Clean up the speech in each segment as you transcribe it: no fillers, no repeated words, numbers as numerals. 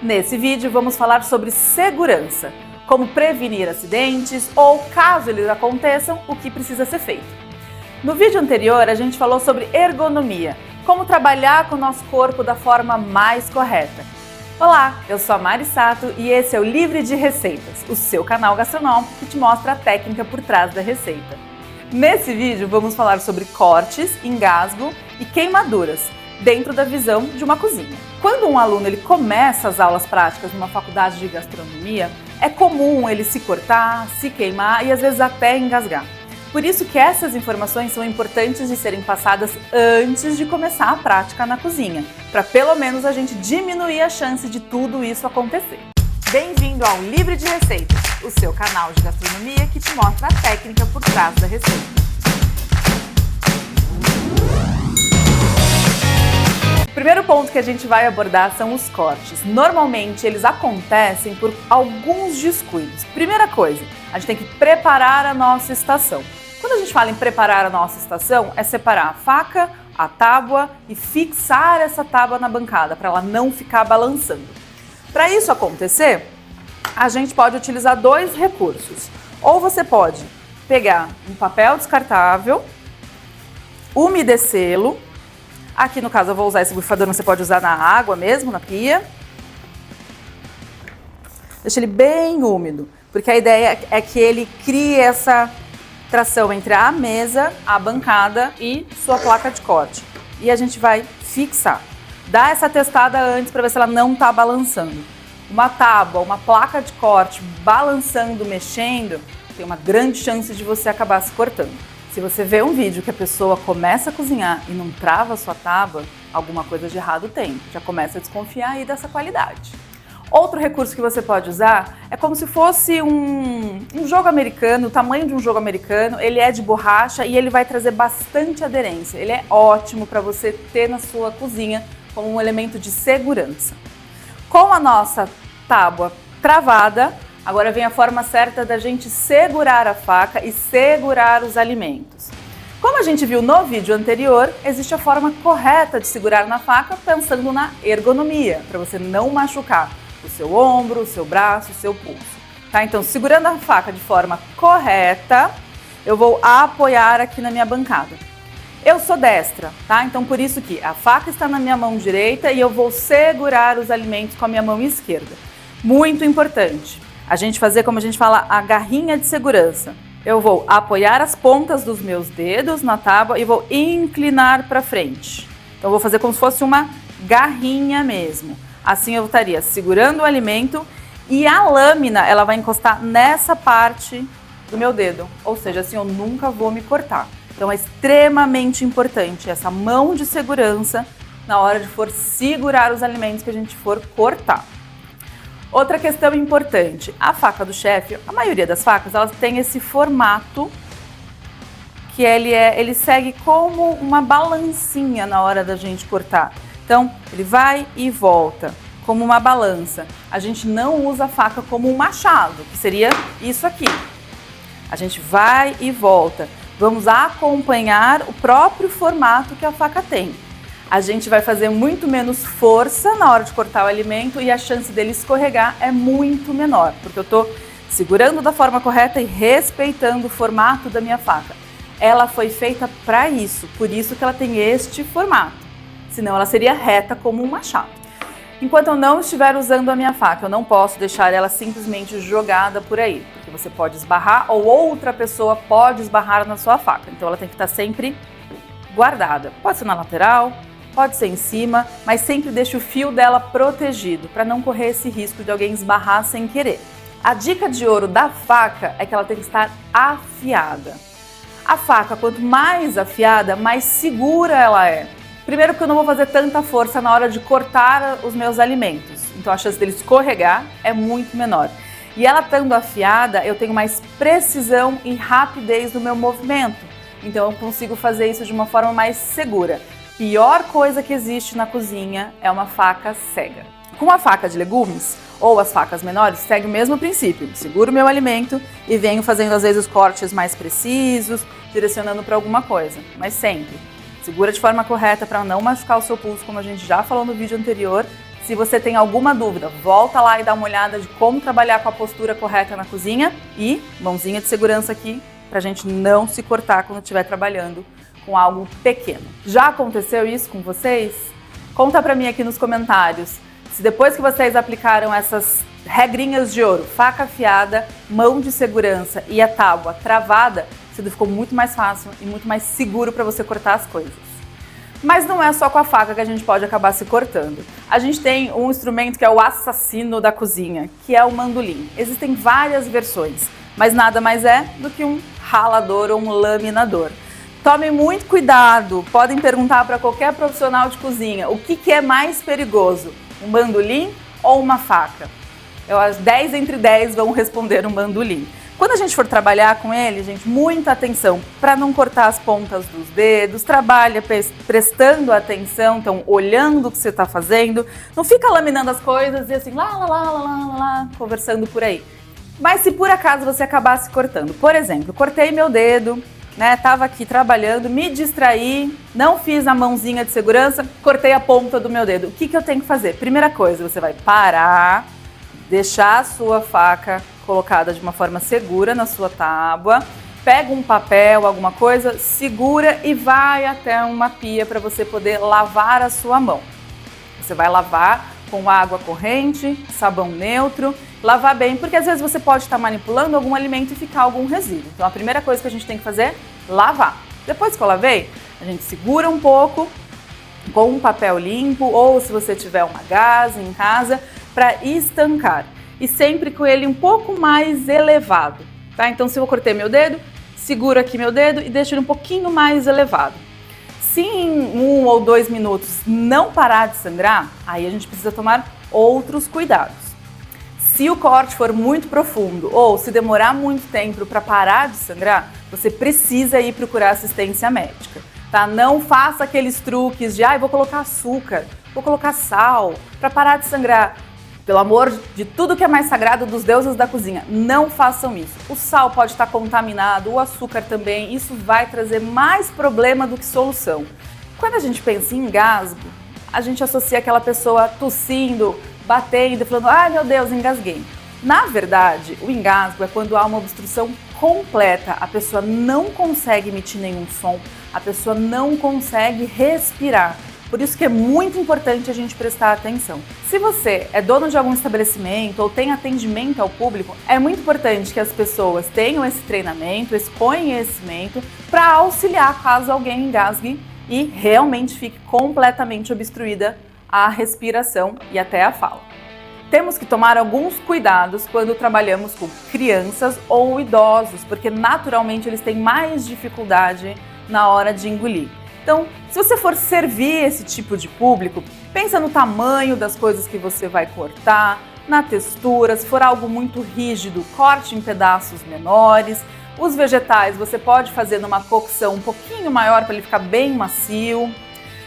Nesse vídeo vamos falar sobre segurança, como prevenir acidentes ou, caso eles aconteçam, o que precisa ser feito. No vídeo anterior a gente falou sobre ergonomia, como trabalhar com o nosso corpo da forma mais correta. Olá, eu sou a Mari Sato e esse é o Livre de Receitas, o seu canal gastronômico que te mostra a técnica por trás da receita. Nesse vídeo vamos falar sobre cortes, engasgo e queimaduras, dentro da visão de uma cozinha. Quando um aluno ele começa as aulas práticas numa faculdade de gastronomia, é comum ele se cortar, se queimar e às vezes até engasgar. Por isso que essas informações são importantes de serem passadas antes de começar a prática na cozinha, para pelo menos a gente diminuir a chance de tudo isso acontecer. Bem-vindo ao Livre de Receitas, o seu canal de gastronomia que te mostra a técnica por trás da receita. O primeiro ponto que a gente vai abordar são os cortes. Normalmente eles acontecem por alguns descuidos. Primeira coisa, a gente tem que preparar a nossa estação. Quando a gente fala em preparar a nossa estação, é separar a faca, a tábua e fixar essa tábua na bancada, para ela não ficar balançando. Para isso acontecer, a gente pode utilizar dois recursos. Ou você pode pegar um papel descartável, umedecê-lo. Aqui no caso eu vou usar esse borrifador, você pode usar na água mesmo, na pia. Deixa ele bem úmido, porque a ideia é que ele crie essa tração entre a mesa, a bancada e sua placa de corte. E a gente vai fixar. Dá essa testada antes para ver se ela não está balançando. Uma tábua, uma placa de corte balançando, mexendo, tem uma grande chance de você acabar se cortando. Se você vê um vídeo que a pessoa começa a cozinhar e não trava a sua tábua, alguma coisa de errado tem. Já começa a desconfiar aí dessa qualidade. Outro recurso que você pode usar é como se fosse um jogo americano, o tamanho de um jogo americano. Ele é de borracha e ele vai trazer bastante aderência. Ele é ótimo para você ter na sua cozinha como um elemento de segurança. Com a nossa tábua travada, agora vem a forma certa da gente segurar a faca e segurar os alimentos. Como a gente viu no vídeo anterior, existe a forma correta de segurar na faca pensando na ergonomia, para você não machucar o seu ombro, o seu braço, o seu pulso. Tá? Então, segurando a faca de forma correta, eu vou apoiar aqui na minha bancada. Eu sou destra, tá? Então por isso que a faca está na minha mão direita e eu vou segurar os alimentos com a minha mão esquerda. Muito importante. A gente fazer, como a gente fala, a garrinha de segurança. Eu vou apoiar as pontas dos meus dedos na tábua e vou inclinar para frente. Então eu vou fazer como se fosse uma garrinha mesmo. Assim eu estaria segurando o alimento e a lâmina ela vai encostar nessa parte do meu dedo. Ou seja, assim eu nunca vou me cortar. Então é extremamente importante essa mão de segurança na hora de for segurar os alimentos que a gente for cortar. Outra questão importante, a faca do chefe, a maioria das facas, elas tem esse formato que ele segue como uma balancinha na hora da gente cortar. Então, ele vai e volta, como uma balança. A gente não usa a faca como um machado, que seria isso aqui. A gente vai e volta. Vamos acompanhar o próprio formato que a faca tem. A gente vai fazer muito menos força na hora de cortar o alimento e a chance dele escorregar é muito menor, porque eu estou segurando da forma correta e respeitando o formato da minha faca. Ela foi feita para isso, por isso que ela tem este formato. Senão ela seria reta como um machado. Enquanto eu não estiver usando a minha faca, eu não posso deixar ela simplesmente jogada por aí, porque você pode esbarrar ou outra pessoa pode esbarrar na sua faca. Então ela tem que estar sempre guardada. Pode ser na lateral, pode ser em cima, mas sempre deixe o fio dela protegido, para não correr esse risco de alguém esbarrar sem querer. A dica de ouro da faca é que ela tem que estar afiada. A faca, quanto mais afiada, mais segura ela é. Primeiro porque eu não vou fazer tanta força na hora de cortar os meus alimentos, então a chance dele escorregar é muito menor. E ela estando afiada, eu tenho mais precisão e rapidez no meu movimento, então eu consigo fazer isso de uma forma mais segura. Pior coisa que existe na cozinha é uma faca cega. Com a faca de legumes, ou as facas menores, segue o mesmo princípio. Seguro o meu alimento e venho fazendo às vezes cortes mais precisos, direcionando para alguma coisa, mas sempre segura de forma correta para não machucar o seu pulso, como a gente já falou no vídeo anterior. Se você tem alguma dúvida, volta lá e dá uma olhada de como trabalhar com a postura correta na cozinha e mãozinha de segurança aqui pra gente não se cortar quando estiver trabalhando com algo pequeno. Já aconteceu isso com vocês? Conta pra mim aqui nos comentários se depois que vocês aplicaram essas regrinhas de ouro, faca afiada, mão de segurança e a tábua travada, tudo ficou muito mais fácil e muito mais seguro para você cortar as coisas. Mas não é só com a faca que a gente pode acabar se cortando. A gente tem um instrumento que é o assassino da cozinha, que é o mandolim. Existem várias versões, mas nada mais é do que um ralador ou um laminador. Tomem muito cuidado, podem perguntar para qualquer profissional de cozinha o que é mais perigoso, um mandolim ou uma faca? As 10 entre 10 vão responder um mandolim. Quando a gente for trabalhar com ele, gente, muita atenção para não cortar as pontas dos dedos, trabalha prestando atenção, então olhando o que você está fazendo, não fica laminando as coisas e assim, conversando por aí. Mas se por acaso você acabar se cortando, por exemplo, cortei meu dedo, né, tava aqui trabalhando, me distraí, não fiz a mãozinha de segurança, cortei a ponta do meu dedo. O que eu tenho que fazer? Primeira coisa, você vai parar, deixar a sua faca colocada de uma forma segura na sua tábua, pega um papel, alguma coisa, segura e vai até uma pia para você poder lavar a sua mão. Você vai lavar com água corrente, sabão neutro, lavar bem, porque às vezes você pode estar manipulando algum alimento e ficar algum resíduo. Então a primeira coisa que a gente tem que fazer é lavar. Depois que eu lavei, a gente segura um pouco com um papel limpo ou se você tiver uma gaze em casa para estancar. E sempre com ele um pouco mais elevado, tá? Então se eu cortei meu dedo, seguro aqui meu dedo e deixo ele um pouquinho mais elevado. Se em 1 ou 2 minutos não parar de sangrar, aí a gente precisa tomar outros cuidados. Se o corte for muito profundo ou se demorar muito tempo para parar de sangrar, você precisa ir procurar assistência médica, tá? Não faça aqueles truques de, vou colocar açúcar, vou colocar sal para parar de sangrar. Pelo amor de tudo que é mais sagrado dos deuses da cozinha, não façam isso. O sal pode estar contaminado, o açúcar também, isso vai trazer mais problema do que solução. Quando a gente pensa em engasgo, a gente associa aquela pessoa tossindo, batendo, falando, ai meu Deus, engasguei. Na verdade, o engasgo é quando há uma obstrução completa, a pessoa não consegue emitir nenhum som, a pessoa não consegue respirar. Por isso que é muito importante a gente prestar atenção. Se você é dono de algum estabelecimento ou tem atendimento ao público, é muito importante que as pessoas tenham esse treinamento, esse conhecimento para auxiliar caso alguém engasgue e realmente fique completamente obstruída a respiração e até a fala. Temos que tomar alguns cuidados quando trabalhamos com crianças ou idosos, porque naturalmente eles têm mais dificuldade na hora de engolir. Então, se você for servir esse tipo de público, pensa no tamanho das coisas que você vai cortar, na textura, se for algo muito rígido, corte em pedaços menores. Os vegetais você pode fazer numa cocção um pouquinho maior para ele ficar bem macio.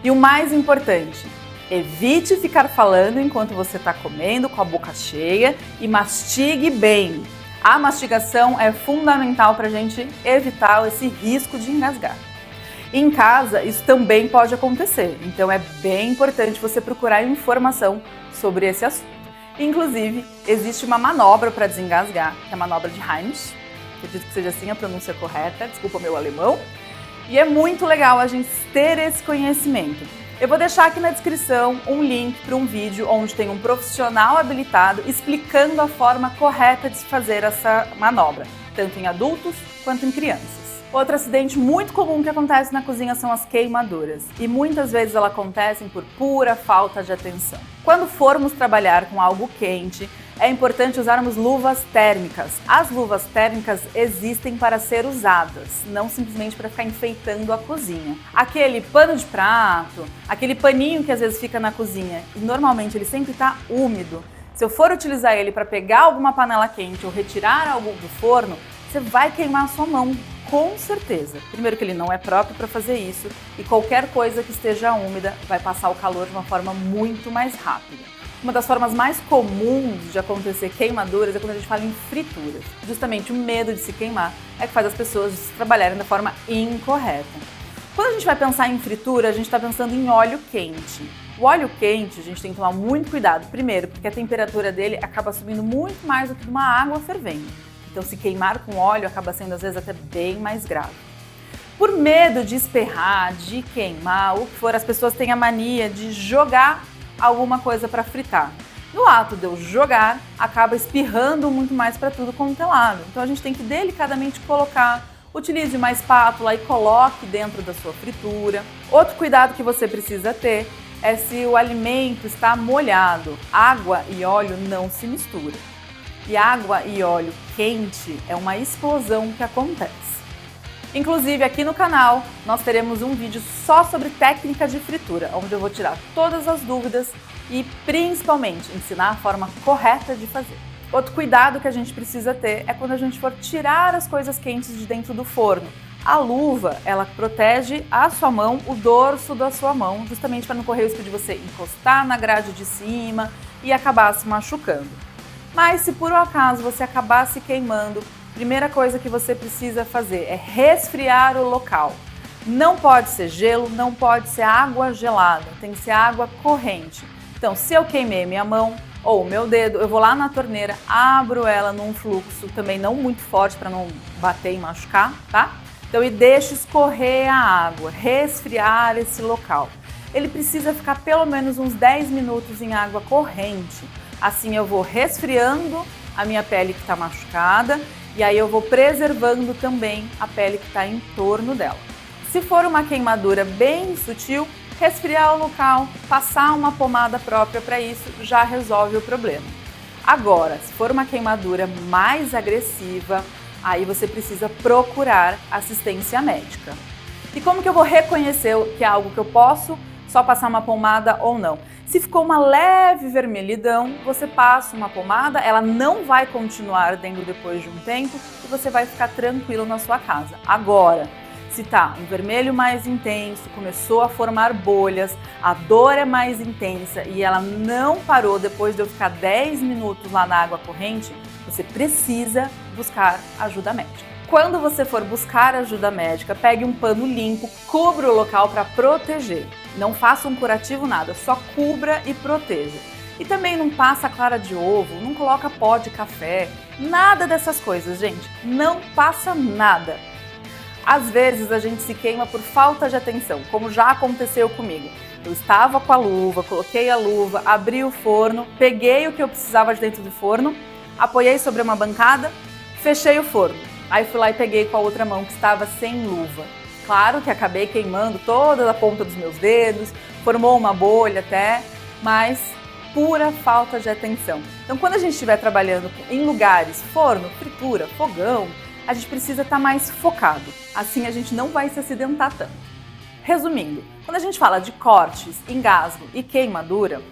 E o mais importante, evite ficar falando enquanto você está comendo com a boca cheia e mastigue bem. A mastigação é fundamental para a gente evitar esse risco de engasgar. Em casa, isso também pode acontecer, então é bem importante você procurar informação sobre esse assunto. Inclusive, existe uma manobra para desengasgar, que é a manobra de Heimlich, acredito que seja assim a pronúncia correta, desculpa o meu alemão, e é muito legal a gente ter esse conhecimento. Eu vou deixar aqui na descrição um link para um vídeo onde tem um profissional habilitado explicando a forma correta de se fazer essa manobra, tanto em adultos quanto em crianças. Outro acidente muito comum que acontece na cozinha são as queimaduras e muitas vezes elas acontecem por pura falta de atenção. Quando formos trabalhar com algo quente, é importante usarmos luvas térmicas. As luvas térmicas existem para ser usadas, não simplesmente para ficar enfeitando a cozinha. Aquele pano de prato, aquele paninho que às vezes fica na cozinha e normalmente ele sempre está úmido. Se eu for utilizar ele para pegar alguma panela quente ou retirar algo do forno, você vai queimar a sua mão. Com certeza. Primeiro que ele não é próprio para fazer isso e qualquer coisa que esteja úmida vai passar o calor de uma forma muito mais rápida. Uma das formas mais comuns de acontecer queimaduras é quando a gente fala em frituras. Justamente o medo de se queimar é que faz as pessoas trabalharem da forma incorreta. Quando a gente vai pensar em fritura, a gente está pensando em óleo quente. O óleo quente, a gente tem que tomar muito cuidado. Primeiro, porque a temperatura dele acaba subindo muito mais do que uma água fervendo. Então, se queimar com óleo, acaba sendo às vezes até bem mais grave. Por medo de esperrar, de queimar, o que for, as pessoas têm a mania de jogar alguma coisa para fritar. No ato de eu jogar, acaba espirrando muito mais para tudo quanto é lado. Então, a gente tem que delicadamente colocar. Utilize uma espátula e coloque dentro da sua fritura. Outro cuidado que você precisa ter é se o alimento está molhado. Água e óleo não se misturam. E água e óleo quente é uma explosão que acontece. Inclusive, aqui no canal, nós teremos um vídeo só sobre técnica de fritura, onde eu vou tirar todas as dúvidas e, principalmente, ensinar a forma correta de fazer. Outro cuidado que a gente precisa ter é quando a gente for tirar as coisas quentes de dentro do forno. A luva, ela protege a sua mão, o dorso da sua mão, justamente para não correr o risco de você encostar na grade de cima e acabar se machucando. Mas se por um acaso você acabar se queimando, primeira coisa que você precisa fazer é resfriar o local. Não pode ser gelo, não pode ser água gelada, tem que ser água corrente. Então, se eu queimei minha mão ou o meu dedo, eu vou lá na torneira, abro ela num fluxo também não muito forte para não bater e machucar, tá? Então, e deixo escorrer a água, resfriar esse local. Ele precisa ficar pelo menos uns 10 minutos em água corrente. Assim eu vou resfriando a minha pele que está machucada e aí eu vou preservando também a pele que está em torno dela. Se for uma queimadura bem sutil, resfriar o local, passar uma pomada própria para isso já resolve o problema. Agora, se for uma queimadura mais agressiva, aí você precisa procurar assistência médica. E como que eu vou reconhecer que é algo que eu posso só passar uma pomada ou não? Se ficou uma leve vermelhidão, você passa uma pomada, ela não vai continuar ardendo depois de um tempo e você vai ficar tranquilo na sua casa. Agora, se tá um vermelho mais intenso, começou a formar bolhas, a dor é mais intensa e ela não parou depois de eu ficar 10 minutos lá na água corrente, você precisa buscar ajuda médica. Quando você for buscar ajuda médica, pegue um pano limpo, cubra o local para proteger. Não faça um curativo nada, só cubra e proteja. E também não passa clara de ovo, não coloca pó de café, nada dessas coisas, gente. Não passa nada. Às vezes a gente se queima por falta de atenção, como já aconteceu comigo. Eu estava com a luva, coloquei a luva, abri o forno, peguei o que eu precisava de dentro do forno, apoiei sobre uma bancada, fechei o forno. Aí fui lá e peguei com a outra mão que estava sem luva. Claro que acabei queimando toda a ponta dos meus dedos, formou uma bolha até, mas pura falta de atenção. Então quando a gente estiver trabalhando em lugares, forno, fritura, fogão, a gente precisa estar mais focado. Assim a gente não vai se acidentar tanto. Resumindo, quando a gente fala de cortes, engasgo e queimadura,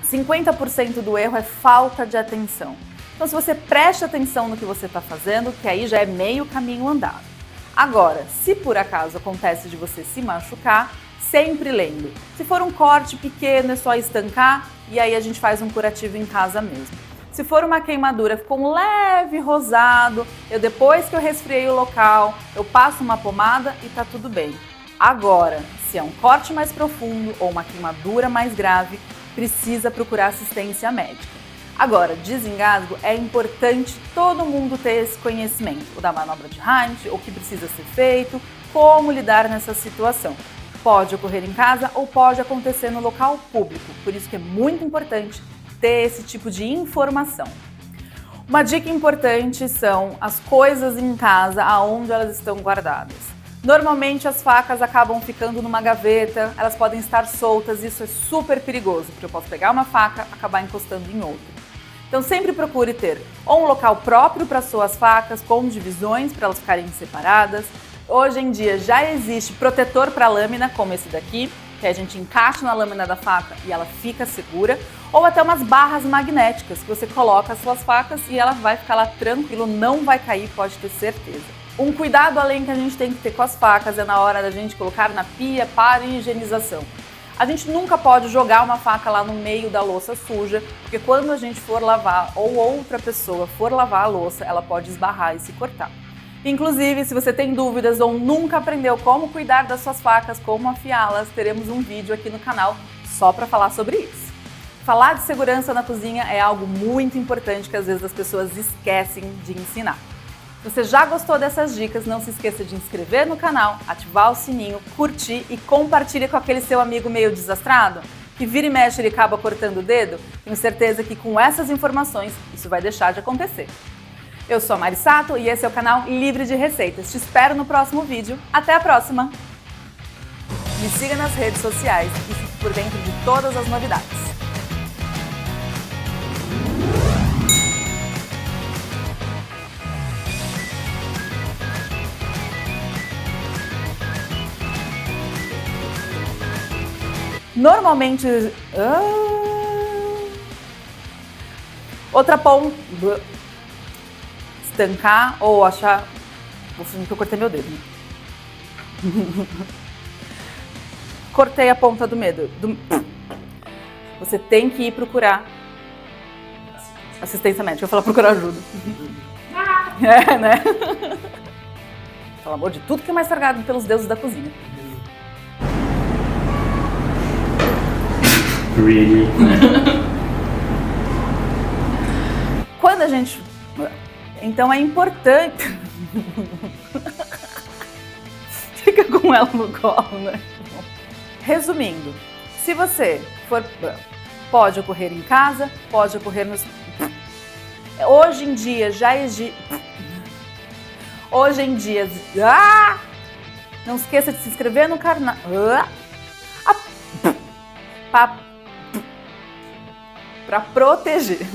50% do erro é falta de atenção. Então se você preste atenção no que você está fazendo, que aí já é meio caminho andado. Agora, se por acaso acontece de você se machucar, sempre lembre, se for um corte pequeno é só estancar e aí a gente faz um curativo em casa mesmo. Se for uma queimadura, ficou um leve rosado, depois que eu resfriei o local, eu passo uma pomada e tá tudo bem. Agora, se é um corte mais profundo ou uma queimadura mais grave, precisa procurar assistência médica. Agora, desengasgo é importante todo mundo ter esse conhecimento, o da manobra de Heimlich, o que precisa ser feito, como lidar nessa situação. Pode ocorrer em casa ou pode acontecer no local público, por isso que é muito importante ter esse tipo de informação. Uma dica importante são as coisas em casa, aonde elas estão guardadas. Normalmente as facas acabam ficando numa gaveta, elas podem estar soltas, isso é super perigoso, porque eu posso pegar uma faca e acabar encostando em outra. Então sempre procure ter ou um local próprio para suas facas, com divisões para elas ficarem separadas. Hoje em dia já existe protetor para lâmina, como esse daqui, que a gente encaixa na lâmina da faca e ela fica segura, ou até umas barras magnéticas que você coloca as suas facas e ela vai ficar lá tranquilo, não vai cair, pode ter certeza. Um cuidado além que a gente tem que ter com as facas é na hora da gente colocar na pia para higienização. A gente nunca pode jogar uma faca lá no meio da louça suja, porque quando a gente for lavar ou outra pessoa for lavar a louça, ela pode esbarrar e se cortar. Inclusive, se você tem dúvidas ou nunca aprendeu como cuidar das suas facas, como afiá-las, teremos um vídeo aqui no canal só para falar sobre isso. Falar de segurança na cozinha é algo muito importante que às vezes as pessoas esquecem de ensinar. Se você já gostou dessas dicas, não se esqueça de inscrever no canal, ativar o sininho, curtir e compartilhe com aquele seu amigo meio desastrado, que vira e mexe ele acaba cortando o dedo. Tenho certeza que com essas informações isso vai deixar de acontecer. Eu sou a Mari Sato e esse é o canal Livre de Receitas. Te espero no próximo vídeo. Até a próxima! Me siga nas redes sociais e fique por dentro de todas as novidades. Normalmente... Outra ponta... Estancar ou achar... Vou fingir que eu cortei meu dedo. Cortei a ponta do medo. Você tem que ir procurar assistência médica. Eu vou falar procurar ajuda. É, né? Pelo amor de tudo que é mais sagrado pelos deuses da cozinha. Really? Quando a gente... Então é importante... Fica com ela no colo, né? Resumindo, se você for... Pode ocorrer em casa, pode ocorrer nos... Hoje em dia já existe... Hoje em dia... Não esqueça de se inscrever no canal... Para proteger.